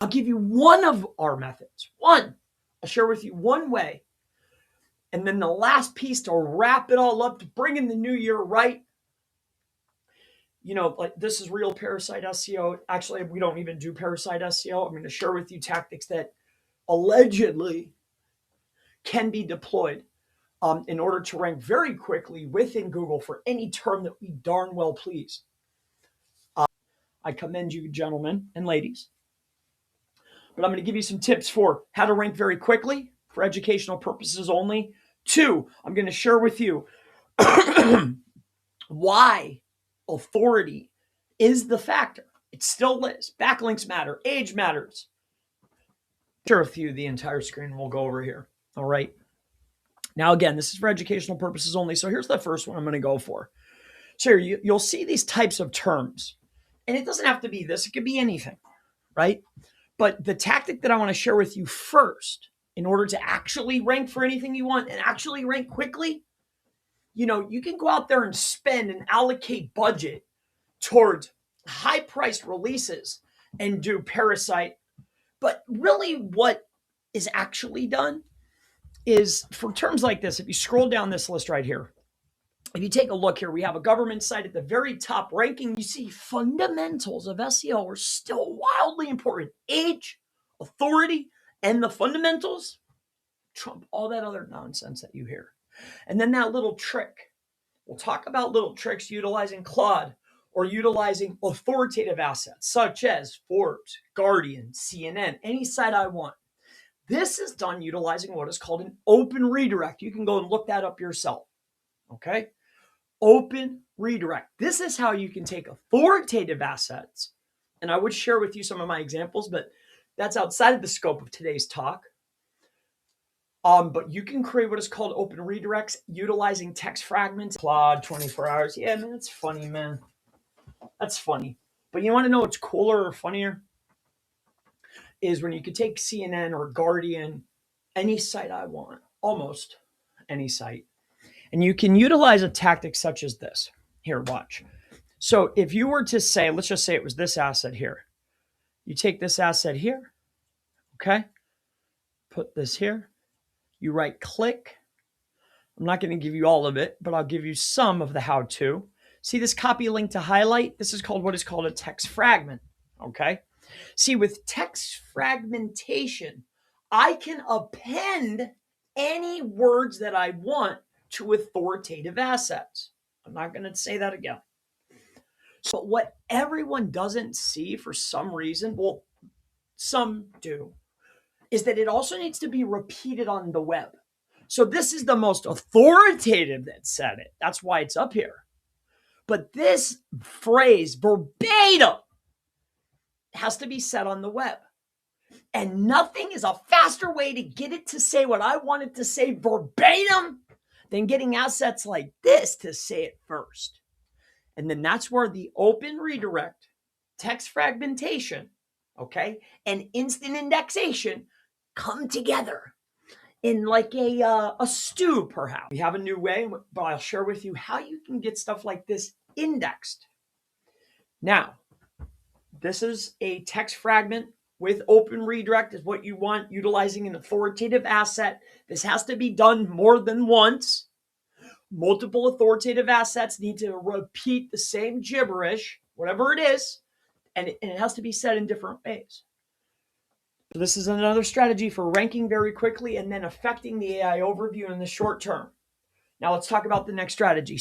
I'll give you one of our methods. One. I'll share with you one way. And then the last piece to wrap it all up, to bring in the new year right. You know, like this is real parasite SEO. Actually, we don't even do parasite SEO. I'm going to share with you tactics that allegedly can be deployed in order to rank very quickly within Google for any term that we darn well please. I commend you, gentlemen and ladies. But I'm going to give you some tips for how to rank very quickly for educational purposes only. 2, I'm going to share with you why authority is the factor. It still is. Backlinks matter. Age matters. Share with you the entire screen. We'll go over here. All right. Now, again, this is for educational purposes only. So here's the first one I'm going to go for. So here, you'll see these types of terms. And it doesn't have to be this. It could be anything, right? But the tactic that I want to share with you first, in order to actually rank for anything you want and actually rank quickly, you know, you can go out there and spend and allocate budget towards high-priced releases and do parasite. But really what is actually done is for terms like this, if you scroll down this list right here, if you take a look here, we have a government site at the very top ranking. You see fundamentals of SEO are still wildly important. Age, authority, and the fundamentals trump all that other nonsense that you hear. And then that little trick. We'll talk about little tricks utilizing Claude or utilizing authoritative assets such as Forbes, Guardian, CNN, any site I want. This is done utilizing what is called an open redirect. You can go and look that up yourself. Okay? Open redirect. This is how you can take authoritative assets, and I would share with you some of my examples, but that's outside of the scope of today's talk. But you can create what is called open redirects utilizing text fragments. Claude 24 hours. Yeah, man, that's funny, man. That's funny. But you want to know what's cooler or funnier? Is when you could take CNN or Guardian, any site I want, almost any site, and you can utilize a tactic such as this. Here, watch. So if you were to say, let's just say it was this asset here. You take this asset here, okay? Put this here. You right click. I'm not going to give you all of it, but I'll give you some of the how-to. See this copy link to highlight? This is called what is called a text fragment, okay? See, with text fragmentation, I can append any words that I want to authoritative assets. I'm not going to say that again. So what everyone doesn't see for some reason, well, some do, is that it also needs to be repeated on the web. So this is the most authoritative that said it. That's why it's up here. But this phrase, verbatim, has to be said on the web. And nothing is a faster way to get it to say what I want it to say verbatim than getting assets like this to say it first. And then that's where the open redirect, text fragmentation, okay, and instant indexation come together in like a stew, perhaps. We have a new way, but I'll share with you how you can get stuff like this indexed. Now, this is a text fragment with open redirect is what you want, utilizing an authoritative asset. This has to be done more than once. Multiple authoritative assets need to repeat the same gibberish, whatever it is, and it has to be said in different ways. So this is another strategy for ranking very quickly and then affecting the AI overview in the short term. Now let's talk about the next strategy.